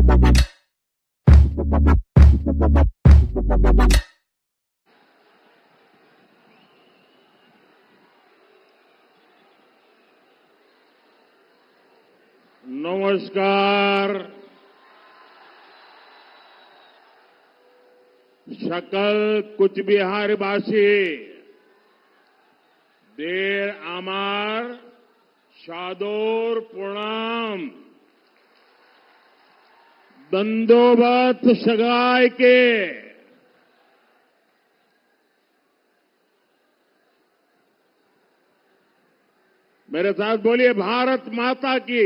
नमस्कार। सकल कुछ बिहारवासी देर आमार सादर प्रणाम। दंडोवत सगाई के मेरे साथ बोलिए, भारत माता की,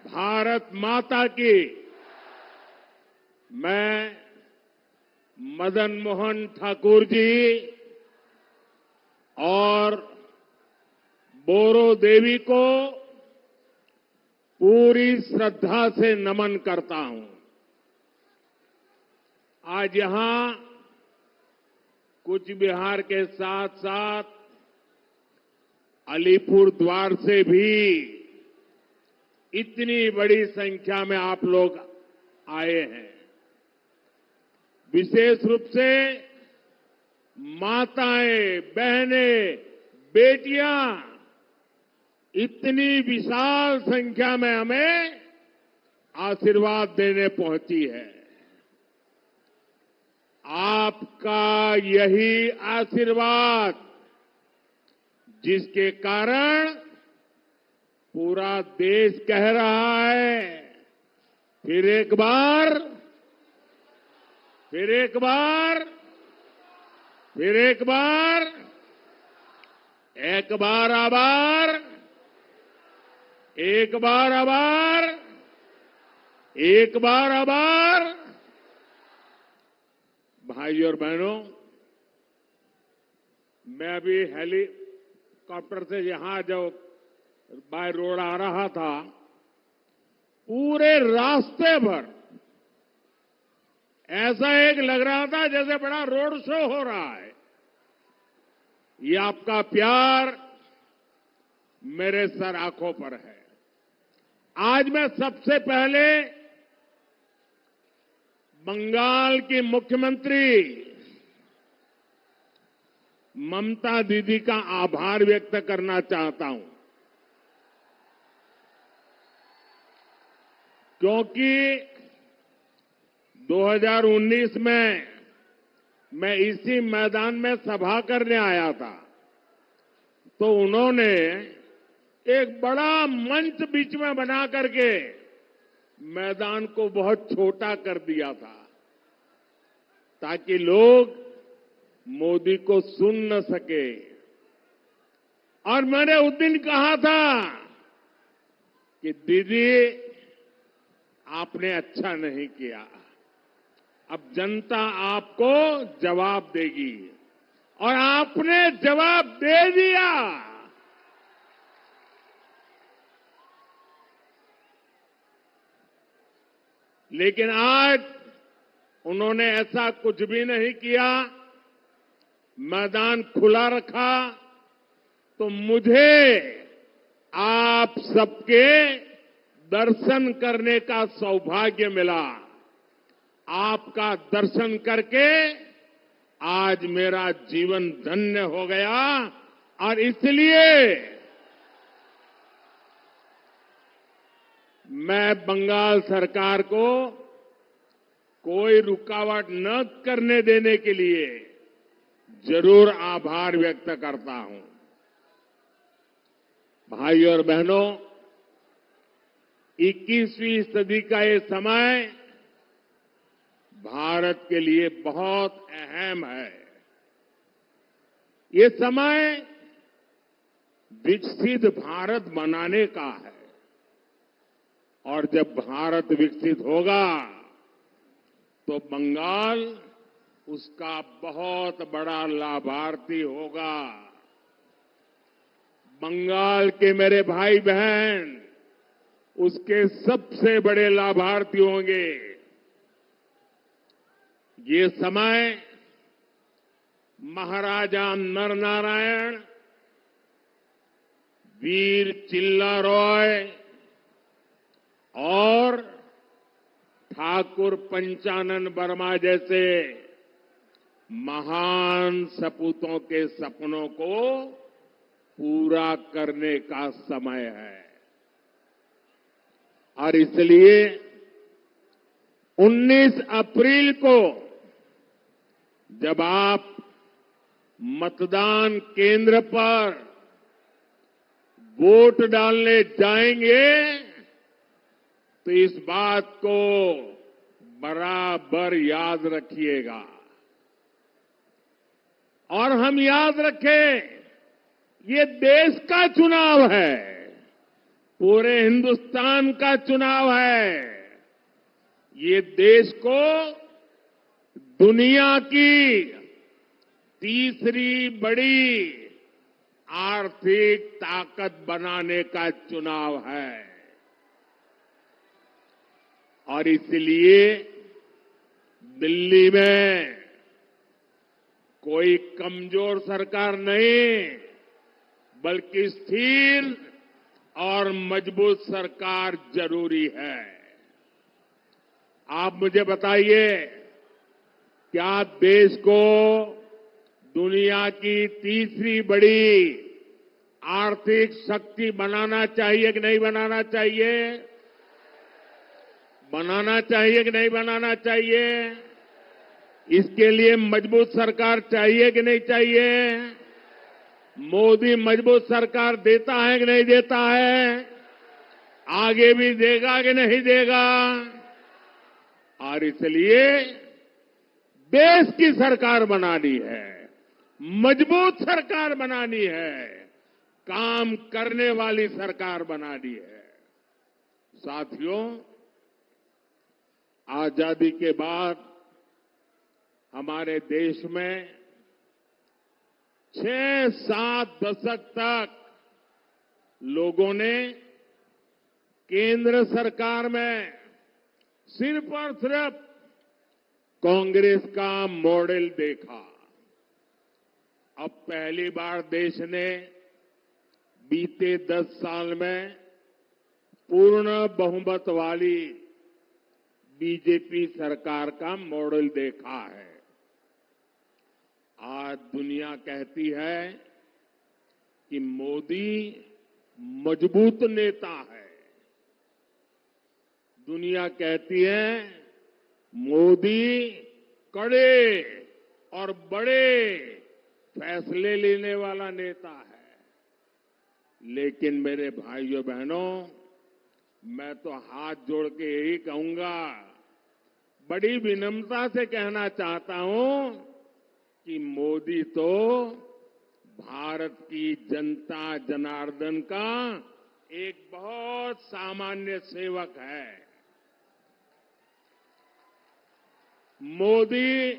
भारत माता की। मैं मदन मोहन ठाकुर जी और बोरो देवी को पूरी श्रद्धा से नमन करता हूं। आज यहां कूच बिहार के साथ साथ अलीपुर द्वार से भी इतनी बड़ी संख्या में आप लोग आए हैं। विशेष रूप से माताएं, बहनें, बेटियां इतनी विशाल संख्या में हमें आशीर्वाद देने पहुंची है। आपका यही आशीर्वाद जिसके कारण पूरा देश कह रहा है, फिर एक बार, फिर एक बार, फिर एक बार, एक बार आभार, एक बार आभार, एक बार आभार। भाई और बहनों, मैं अभी हेलीकॉप्टर से यहां जो बाय रोड आ रहा था, पूरे रास्ते भर ऐसा एक लग रहा था जैसे बड़ा रोड शो हो रहा है। ये आपका प्यार मेरे सर आंखों पर है। आज मैं सबसे पहले बंगाल की मुख्यमंत्री ममता दीदी का आभार व्यक्त करना चाहता हूं, क्योंकि 2019 में मैं इसी मैदान में सभा करने आया था, तो उन्होंने एक बड़ा मंच बीच में बना करके मैदान को बहुत छोटा कर दिया था, ताकि लोग मोदी को सुन न सके। और मैंने उस दिन कहा था कि दीदी, आपने अच्छा नहीं किया, अब जनता आपको जवाब देगी, और आपने जवाब दे दिया। लेकिन आज उन्होंने ऐसा कुछ भी नहीं किया, मैदान खुला रखा, तो मुझे आप सबके दर्शन करने का सौभाग्य मिला। आपका दर्शन करके आज मेरा जीवन धन्य हो गया, और इसलिए मैं बंगाल सरकार को कोई रुकावट न करने देने के लिए जरूर आभार व्यक्त करता हूं। भाई और बहनों, 21वीं सदी का ये समय भारत के लिए बहुत अहम है। ये समय विकसित भारत बनाने का है, और जब भारत विकसित होगा तो बंगाल उसका बहुत बड़ा लाभार्थी होगा। बंगाल के मेरे भाई बहन उसके सबसे बड़े लाभार्थी होंगे। ये समय महाराजा नरनारायण, वीर चिल्ला रॉय और ठाकुर पंचानन वर्मा जैसे महान सपूतों के सपनों को पूरा करने का समय है। और इसलिए 19 अप्रैल को जब आप मतदान केंद्र पर वोट डालने जाएंगे तो इस बात को बराबर याद रखिएगा। और हम याद रखें, ये देश का चुनाव है, पूरे हिंदुस्तान का चुनाव है। ये देश को दुनिया की तीसरी बड़ी आर्थिक ताकत बनाने का चुनाव है। और इसलिए दिल्ली में कोई कमजोर सरकार नहीं, बल्कि स्थिर और मजबूत सरकार जरूरी है। आप मुझे बताइए, क्या देश को दुनिया की तीसरी बड़ी आर्थिक शक्ति बनाना चाहिए कि नहीं बनाना चाहिए? बनाना चाहिए कि नहीं बनाना चाहिए? इसके लिए मजबूत सरकार चाहिए कि नहीं चाहिए? मोदी मजबूत सरकार देता है कि नहीं देता है? आगे भी देगा कि नहीं देगा? और इसलिए देश की सरकार बनानी है, मजबूत सरकार बनानी है, काम करने वाली सरकार बनानी है। साथियों, आजादी के बाद हमारे देश में 6-7 दशक तक लोगों ने केंद्र सरकार में सिर्फ और सिर्फ कांग्रेस का मॉडल देखा। अब पहली बार देश ने बीते 10 साल में पूर्ण बहुमत वाली बीजेपी सरकार का मॉडल देखा है। आज दुनिया कहती है कि मोदी मजबूत नेता है। दुनिया कहती है मोदी कड़े और बड़े फैसले लेने वाला नेता है। लेकिन मेरे भाइयों बहनों, मैं तो हाथ जोड़ के यही कहूंगा, बड़ी विनम्रता से कहना चाहता हूं कि मोदी तो भारत की जनता जनार्दन का एक बहुत सामान्य सेवक है। मोदी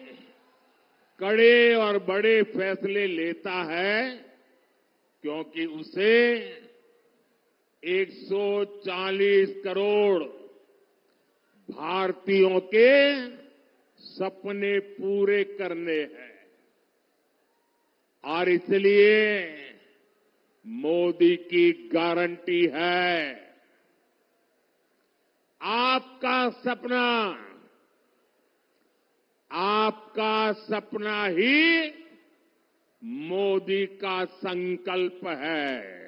कड़े और बड़े फैसले लेता है क्योंकि उसे 140 करोड़ भारतीयों के सपने पूरे करने हैं। और इसलिए मोदी की गारंटी है, आपका सपना ही मोदी का संकल्प है।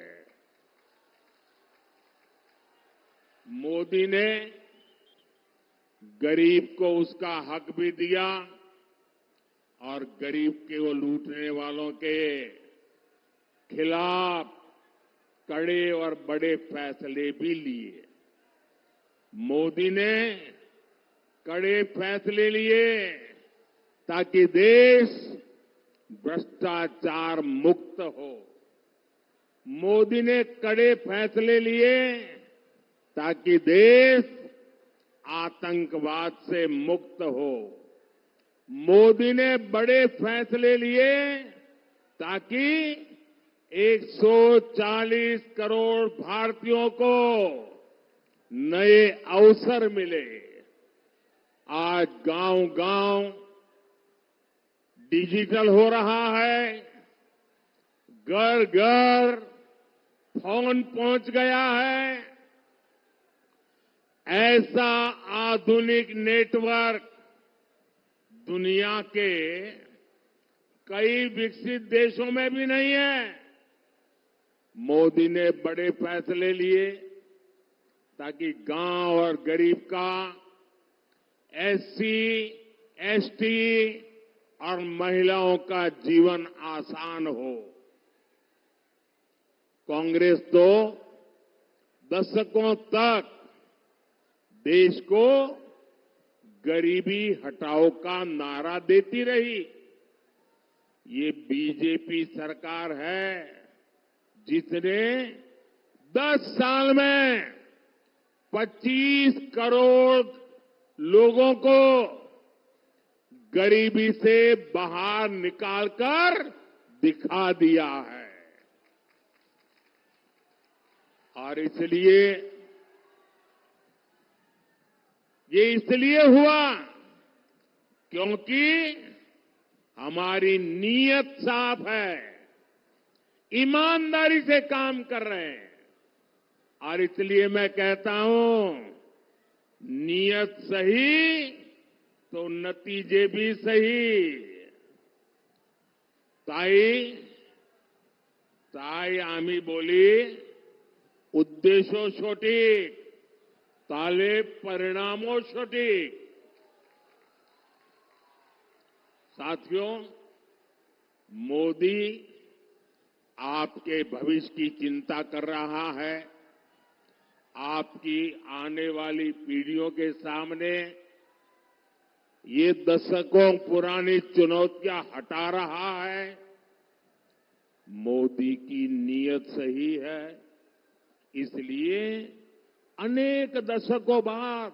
मोदी ने गरीब को उसका हक भी दिया और गरीब के वो लूटने वालों के खिलाफ कड़े और बड़े फैसले भी लिए। मोदी ने कड़े फैसले लिए ताकि देश भ्रष्टाचार मुक्त हो। मोदी ने कड़े फैसले लिए ताकि देश आतंकवाद से मुक्त हो। मोदी ने बड़े फैसले लिए ताकि 140 करोड़ भारतीयों को नए अवसर मिले। आज गांव-गांव डिजिटल हो रहा है, घर-घर फोन पहुंच गया है। ऐसा आधुनिक नेटवर्क दुनिया के कई विकसित देशों में भी नहीं है। मोदी ने बड़े फैसले लिए ताकि गांव और गरीब का, एससी, एसटी और महिलाओं का जीवन आसान हो। कांग्रेस तो दशकों तक देश को गरीबी हटाओ का नारा देती रही। ये बीजेपी सरकार है जिसने 10 साल में 25 करोड़ लोगों को गरीबी से बाहर निकालकर दिखा दिया है। और ये इसलिए हुआ क्योंकि हमारी नीयत साफ है, ईमानदारी से काम कर रहे हैं। और इसलिए मैं कहता हूं, नीयत सही तो नतीजे भी सही। ताई आम्ही बोली, उद्देशो सटीक, ताले परिणामों सटीक। साथियों, मोदी आपके भविष्य की चिंता कर रहा है। आपकी आने वाली पीढ़ियों के सामने ये दशकों पुरानी चुनौतियां हटा रहा है। मोदी की नीयत सही है, इसलिए अनेक दशकों बाद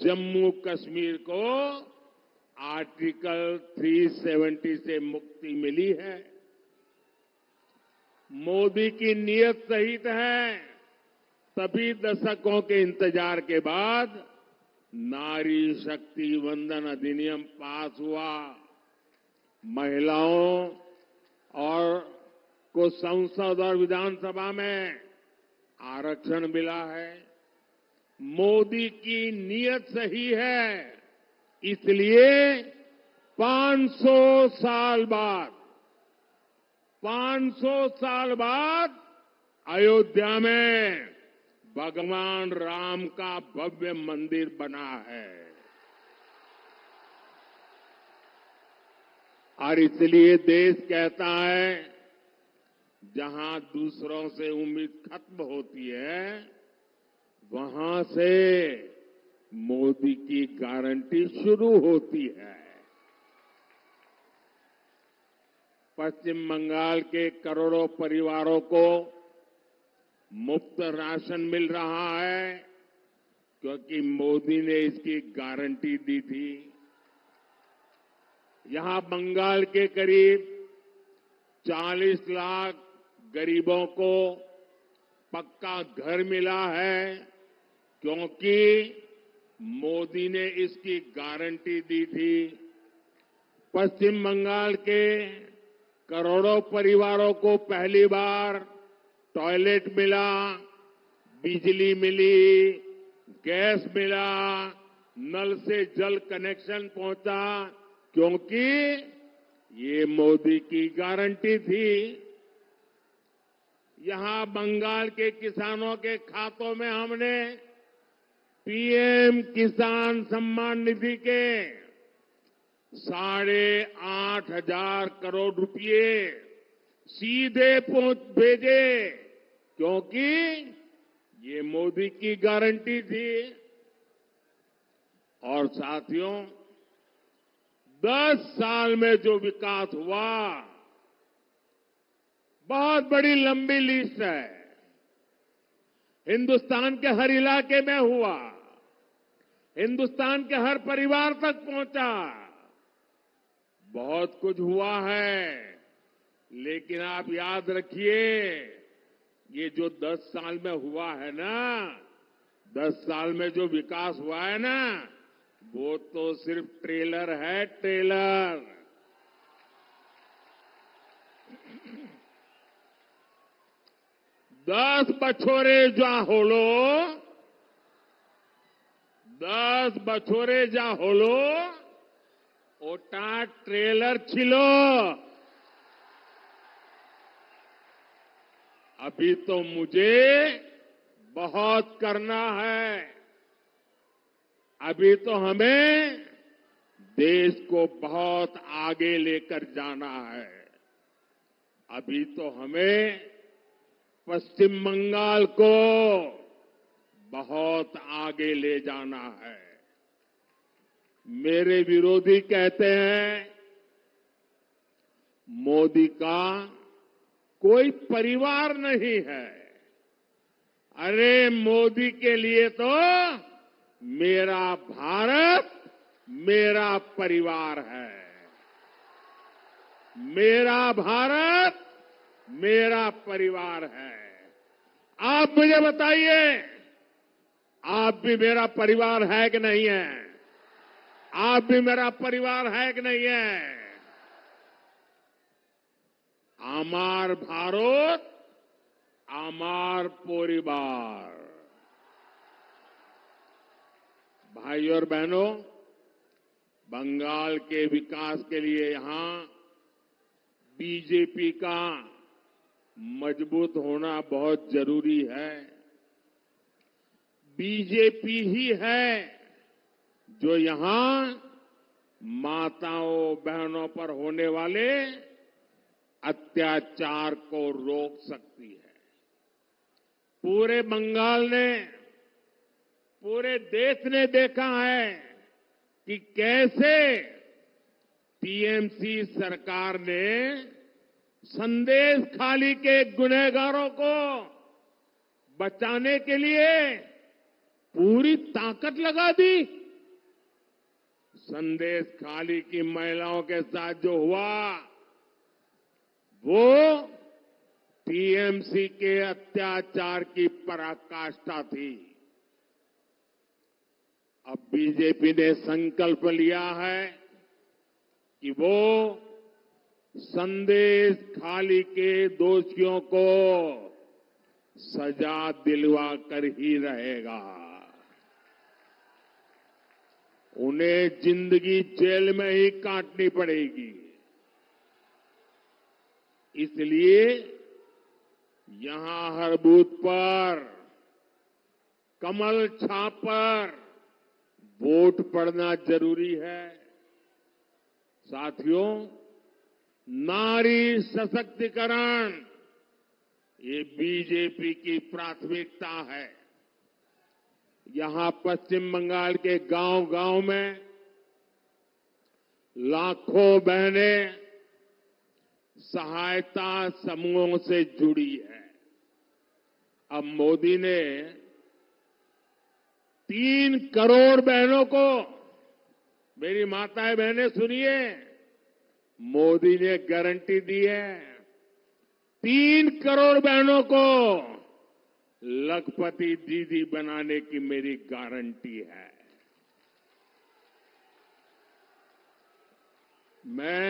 जम्मू कश्मीर को आर्टिकल 370 से मुक्ति मिली है। मोदी की नीयत सही है, तभी दशकों के इंतजार के बाद नारी शक्ति वंदन अधिनियम पास हुआ। महिलाओं और को संसद और विधानसभा में आरक्षण मिला है। मोदी की नीयत सही है, इसलिए 500 साल बाद अयोध्या में भगवान राम का भव्य मंदिर बना है। और इसलिए देश कहता है, जहां दूसरों से उम्मीद खत्म होती है, वहां से मोदी की गारंटी शुरू होती है। पश्चिम बंगाल के करोड़ों परिवारों को मुफ्त राशन मिल रहा है क्योंकि मोदी ने इसकी गारंटी दी थी। यहां बंगाल के करीब 40 लाख गरीबों को पक्का घर मिला है क्योंकि मोदी ने इसकी गारंटी दी थी। पश्चिम बंगाल के करोड़ों परिवारों को पहली बार टॉयलेट मिला, बिजली मिली, गैस मिला, नल से जल कनेक्शन पहुंचा क्योंकि ये मोदी की गारंटी थी। यहां बंगाल के किसानों के खातों में हमने पीएम किसान सम्मान निधि के 8,500 करोड़ रुपए सीधे भेजे क्योंकि ये मोदी की गारंटी थी। और साथियों, 10 साल में जो विकास हुआ, बहुत बड़ी लंबी लिस्ट है। हिंदुस्तान के हर इलाके में हुआ, हिंदुस्तान के हर परिवार तक पहुंचा। बहुत कुछ हुआ है, लेकिन आप याद रखिए, ये जो 10 साल में हुआ है ना, 10 साल में जो विकास हुआ है ना, वो तो सिर्फ ट्रेलर है, ट्रेलर। दस बछोरे जा होलो 10 বছরে যা হলো ওটা ট্রেলার ছিল। अभी तो मुझे बहुत करना है। अभी तो हमें देश को बहुत आगे लेकर जाना है। अभी तो हमें पश्चिम बंगाल को बहुत आगे ले जाना है। मेरे विरोधी कहते हैं मोदी का कोई परिवार नहीं है। अरे मोदी के लिए तो मेरा भारत मेरा परिवार है। मेरा भारत मेरा परिवार है। आप मुझे बताइए, आप भी मेरा परिवार है कि नहीं है? आप भी मेरा परिवार है कि नहीं है? আমার ভারত আমার পরিবার। भाई और बहनों, बंगाल के विकास के लिए यहां बीजेपी का मजबूत होना बहुत जरूरी है। बीजेपी ही है जो यहां माताओं बहनों पर होने वाले अत्याचार को रोक सकती है। पूरे बंगाल ने, पूरे देश ने देखा है कि कैसे टीएमसी सरकार ने संदेश खाली के गुनहगारों को बचाने के लिए पूरी ताकत लगा दी। संदेश खाली की महिलाओं के साथ जो हुआ वो टीएमसी के अत्याचार की पराकाष्ठा थी। अब बीजेपी ने संकल्प लिया है कि वो संदेश खाली के दोषियों को सजा दिलवा कर ही रहेगा। उन्हें जिंदगी जेल में ही काटनी पड़ेगी। इसलिए यहां हर बूथ पर कमल छाप पर वोट पड़ना जरूरी है। साथियों, नारी सशक्तिकरण ये बीजेपी की प्राथमिकता है। यहां पश्चिम बंगाल के गांव-गांव में लाखों बहनें सहायता समूहों से जुड़ी है। अब मोदी ने 3 करोड़ बहनों को, मेरी माताएं बहनें सुनिए, मोदी ने गारंटी दी है 3 करोड़ बहनों को लखपति दीदी बनाने की मेरी गारंटी है। मैं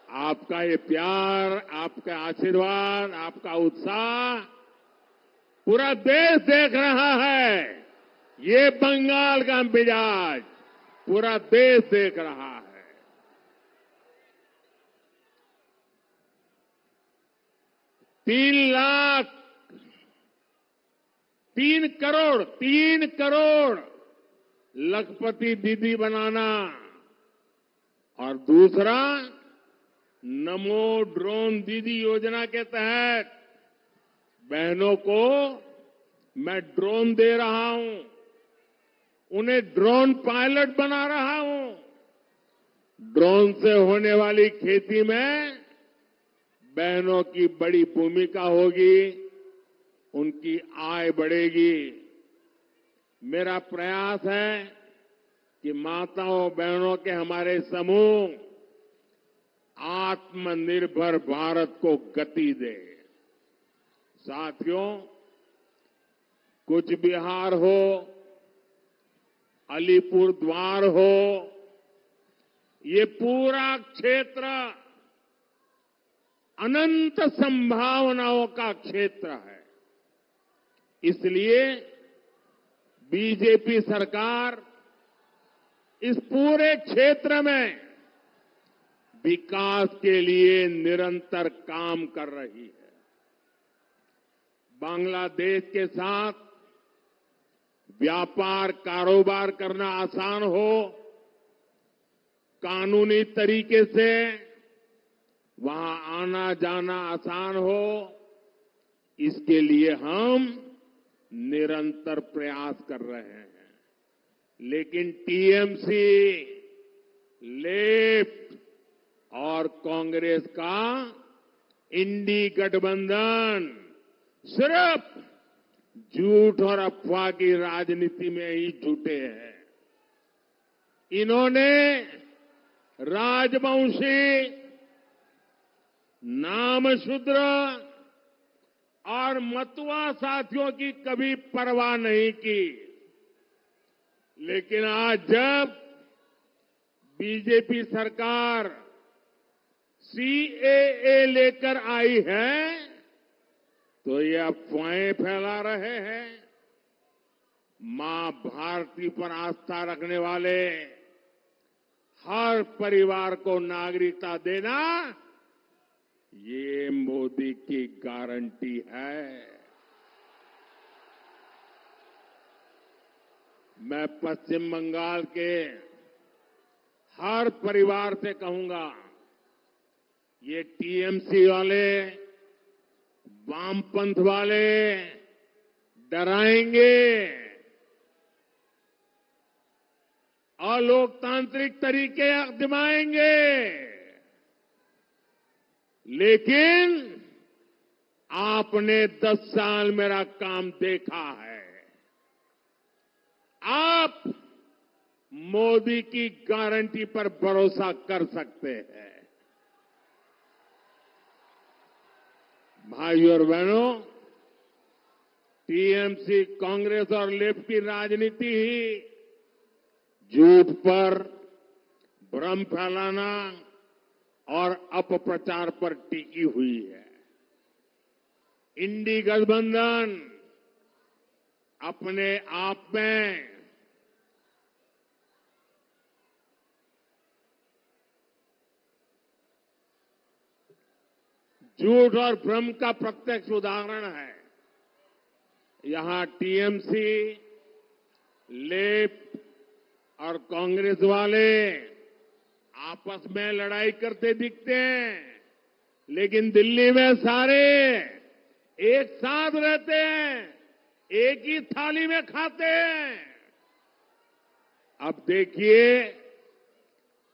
आपका ये प्यार, आपका आशीर्वाद, आपका उत्साह पूरा देश देख रहा है। ये बंगाल का मिजाज पूरा देश देख रहा है। 3 करोड़ लखपति दीदी बनाना और दूसरा नमो ड्रोन दीदी योजना के तहत बहनों को मैं ड्रोन दे रहा हूं, उन्हें ड्रोन पायलट बना रहा हूं। ड्रोन से होने वाली खेती में बहनों की बड़ी भूमिका होगी, उनकी आय बढ़ेगी। मेरा प्रयास है कि माताओं बहनों के हमारे समूह आत्मनिर्भर भारत को गति दे। साथियों, कुछ बिहार हो, अलीपुर द्वार हो, ये पूरा क्षेत्र अनंत संभावनाओं का क्षेत्र है। इसलिए बीजेपी सरकार इस पूरे क्षेत्र में विकास के लिए निरंतर काम कर रही है। बांग्लादेश के साथ व्यापार कारोबार करना आसान हो, कानूनी तरीके से वहां आना जाना आसान हो, इसके लिए हम निरंतर प्रयास कर रहे हैं। लेकिन टीएमसी, लेफ्ट और कांग्रेस का इंडी गठबंधन सिर्फ झूठ और अफवाह की राजनीति में ही जुटे हैं। इन्होंने राजवंशी, नामशूद्र और मतुआ साथियों की कभी परवाह नहीं की। लेकिन आज जब बीजेपी सरकार सीएए लेकर आई है, तो ये अफवाहें फैला रहे हैं। मां भारती पर आस्था रखने वाले हर परिवार को नागरिकता देना, ये मोदी की गारंटी है। मैं पश्चिम बंगाल के हर परिवार से कहूंगा, ये टीएमसी वाले, वामपंथ वाले डराएंगे, अलोकतांत्रिक तरीके आजमाएंगे, लेकिन आपने 10 साल मेरा काम देखा है। आप मोदी की गारंटी पर भरोसा कर सकते हैं। भाइयों और बहनों, टीएमसी, कांग्रेस और लेफ्ट की राजनीति ही झूठ पर, भ्रम फैलाना और अपप्रचार पर टिकी हुई है। इंडी गठबंधन अपने आप में झूठ और भ्रम का प्रत्यक्ष उदाहरण है। यहां टीएमसी, लेफ्ट और कांग्रेस वाले आपस में लड़ाई करते दिखते हैं, लेकिन दिल्ली में सारे एक साथ रहते हैं, एक ही थाली में खाते हैं। अब देखिए,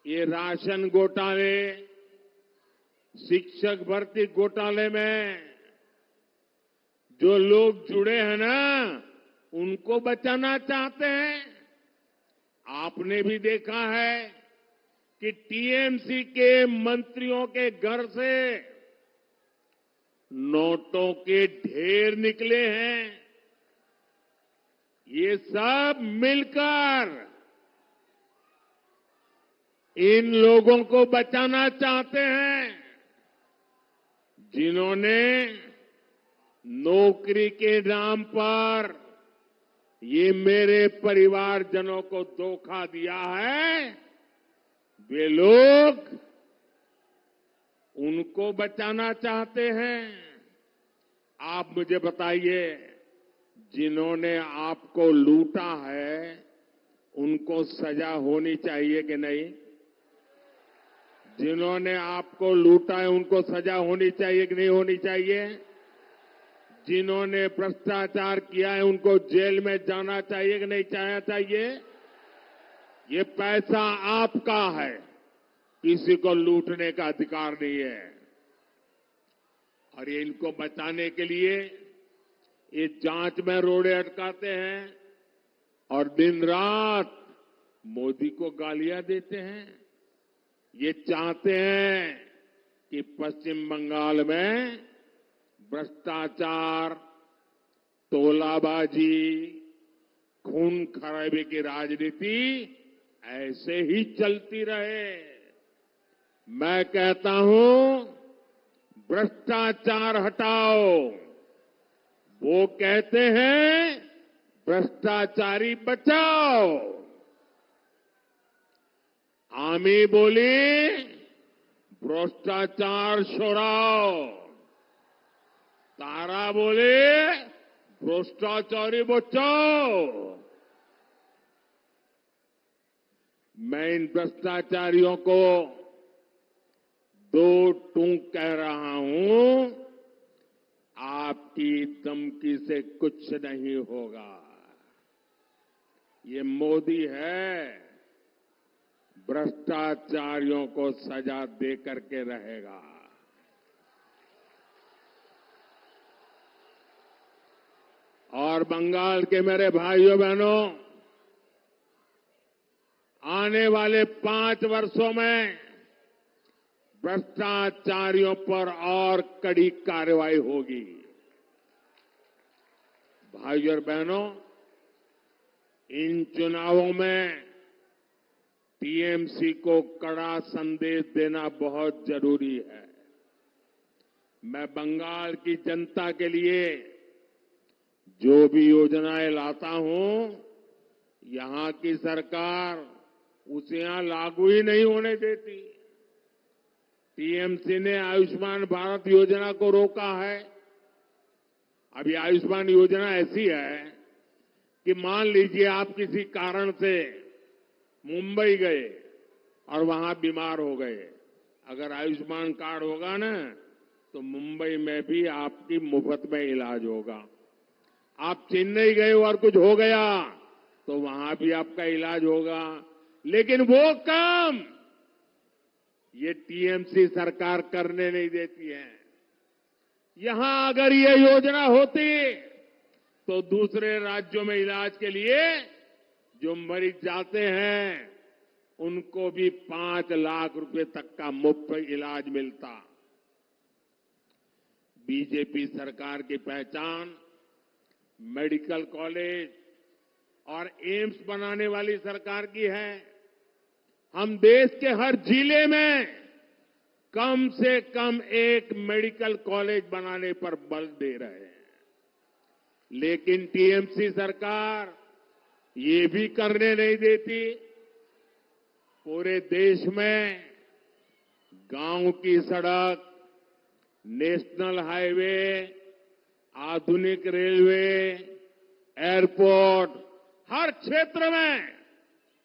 ये राशन घोटाले, शिक्षक भर्ती घोटाले में जो लोग जुड़े हैं ना, उनको बचाना चाहते हैं। आपने भी देखा है कि टीएमसी के मंत्रियों के घर से नोटों के ढेर निकले हैं। ये सब मिलकर इन लोगों को बचाना चाहते हैं, जिन्होंने नौकरी के नाम पर ये मेरे परिवारजनों को धोखा दिया है। वे लोग उनको बचाना चाहते हैं। आप मुझे बताइए, जिन्होंने आपको लूटा है, उनको सजा होनी चाहिए कि नहीं? जिन्होंने आपको लूटा है, उनको सजा होनी चाहिए कि नहीं होनी चाहिए? जिन्होंने भ्रष्टाचार किया है, उनको जेल में जाना चाहिए कि नहीं जाना चाहिए? ये पैसा आपका है, किसी को लूटने का अधिकार नहीं है। और ये इनको बचाने के लिए ये जांच में रोड़े अटकाते हैं और दिन रात मोदी को गालियां देते हैं। ये चाहते हैं कि पश्चिम बंगाल में भ्रष्टाचार, तोलाबाजी, खून खराबे की राजनीति ऐसे ही चलती रहे। मैं कहता हूं, भ्रष्टाचार हटाओ। वो कहते हैं भ्रष्टाचारी बचाओ। आमी बोली भ्रष्टाचार छोड़ाओ। तारा बोले भ्रष्टाचारी बचाओ। मैं इन भ्रष्टाचारियों को दो टूक कह रहा हूं, आपकी धमकी से कुछ नहीं होगा। ये मोदी है, भ्रष्टाचारियों को सजा दे करके रहेगा। और बंगाल के मेरे भाइयों बहनों, आने वाले 5 वर्षों में भ्रष्टाचारियों पर और कड़ी कार्रवाई होगी। भाइयों और बहनों, इन चुनावों में टीएमसी को कड़ा संदेश देना बहुत जरूरी है। मैं बंगाल की जनता के लिए जो भी योजनाएं लाता हूं, यहां की सरकार उसे यहां लागू ही नहीं होने देती। टीएमसी ने आयुष्मान भारत योजना को रोका है। अब ये आयुष्मान योजना ऐसी है कि मान लीजिए आप किसी कारण से मुंबई गए और वहां बीमार हो गए, अगर आयुष्मान कार्ड होगा ना, तो मुंबई में भी आपकी मुफ्त में इलाज होगा। आप चेन्नई गए और कुछ हो गया तो वहां भी आपका इलाज होगा। लेकिन वो काम ये टीएमसी सरकार करने नहीं देती है। यहां अगर ये योजना होती तो दूसरे राज्यों में इलाज के लिए जो मरीज जाते हैं उनको भी 5 लाख रुपए तक का मुफ्त इलाज मिलता। बीजेपी सरकार की पहचान मेडिकल कॉलेज और एम्स बनाने वाली सरकार की है। हम देश के हर जिले में कम से कम एक मेडिकल कॉलेज बनाने पर बल दे रहे हैं। लेकिन टीएमसी सरकार ये भी करने नहीं देती। पूरे देश में गांव की सड़क, नेशनल हाईवे, आधुनिक रेलवे, एयरपोर्ट, हर क्षेत्र में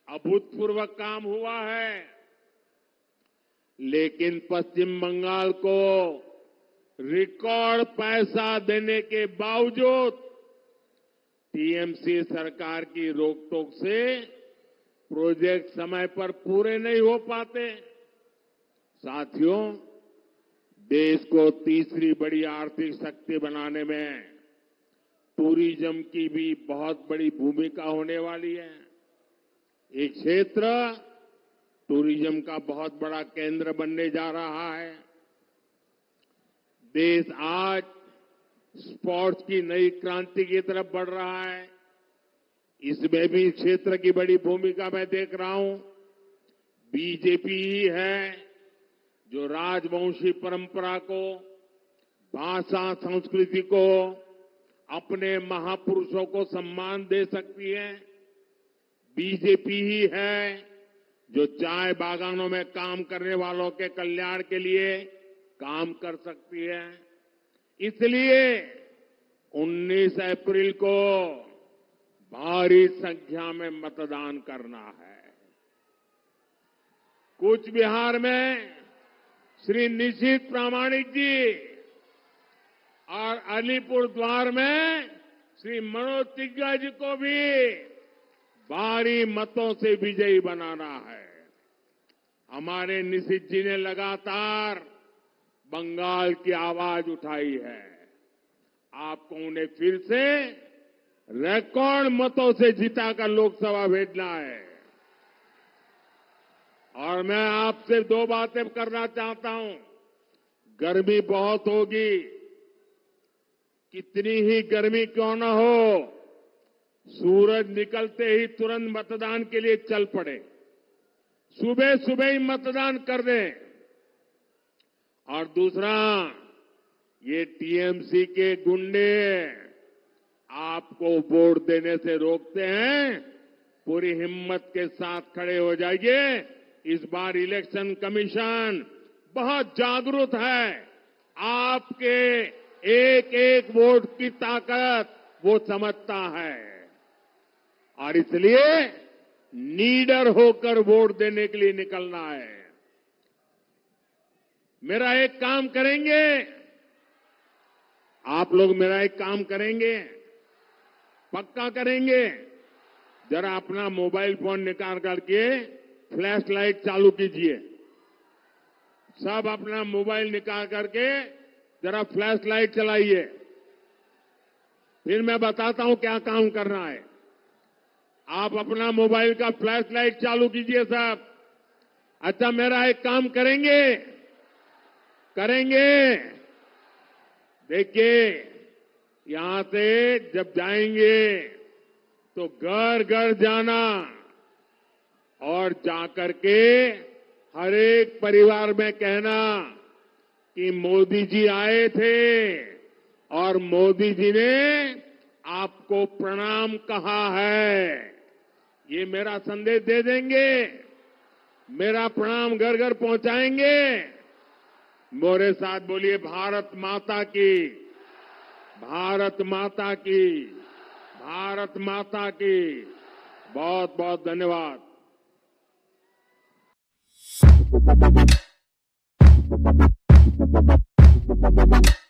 अभूतपूर्व काम हुआ है। लेकिन पश्चिम बंगाल को रिकॉर्ड पैसा देने के बावजूद टीएमसी सरकार की रोकटोक से प्रोजेक्ट समय पर पूरे नहीं हो पाते। साथियों, देश को तीसरी बड़ी आर्थिक शक्ति बनाने में टूरिज्म की भी बहुत बड़ी भूमिका होने वाली है। ये क्षेत्र टूरिज्म का बहुत बड़ा केंद्र बनने जा रहा है। देश आज स्पोर्ट्स की नई क्रांति की तरफ बढ़ रहा है। इसमें भी क्षेत्र की बड़ी भूमिका मैं देख रहा हूं। बीजेपी ही है जो राजवंशी परंपरा को, भाषा संस्कृति को, अपने महापुरुषों को सम्मान दे सकती है। बीजेपी ही है जो चाय बागानों में काम करने वालों के कल्याण के लिए काम कर सकती है। इसलिए 19 अप्रैल को भारी संख्या में मतदान करना है। कूच बिहार में श्री निशित प्रामाणिक जी और अलीपुर द्वार में श्री मनोज तिग्गा जी को भी भारी मतों से विजयी बनाना है। हमारे निशित जी ने लगातार बंगाल की आवाज उठाई है। आपको उन्हें फिर से रिकॉर्ड मतों से जिताकर लोकसभा भेजना है। और मैं आपसे 2 बातें करना चाहता हूं। गर्मी बहुत होगी, कितनी ही गर्मी क्यों न हो, सूरज निकलते ही तुरंत मतदान के लिए चल पड़े, सुबह सुबह ही मतदान कर दें। और दूसरा, ये टीएमसी के गुंडे आपको वोट देने से रोकते हैं, पूरी हिम्मत के साथ खड़े हो जाइए। इस बार इलेक्शन कमीशन बहुत जागरूक है, आपके एक एक वोट की ताकत वो समझता है और इसलिए नीडर होकर वोट देने के लिए निकलना है। मेरा एक काम करेंगे, आप लोग मेरा एक काम करेंगे, पक्का करेंगे। जरा अपना मोबाइल फोन निकाल करके फ्लैश लाइट चालू कीजिए। सब अपना मोबाइल निकाल करके जरा फ्लैश लाइट चलाइए। फिर मैं बताता हूं क्या काम करना है। आप अपना मोबाइल का फ्लैश लाइट चालू कीजिए सब। अच्छा, मेरा एक काम करेंगे, देखिए, यहां से जब जाएंगे तो घर घर जाना और जाकर के हर एक परिवार में कहना कि मोदी जी आए थे और मोदी जी ने आपको प्रणाम कहा है। ये मेरा संदेश दे देंगे, मेरा प्रणाम घर घर पहुंचाएंगे। मेरे साथ बोलिए, भारत माता की, भारत माता की, भारत माता की। बहुत बहुत धन्यवाद। Ba ba ba ba ba ba ba ba ba ba ba ba ba ba ba ba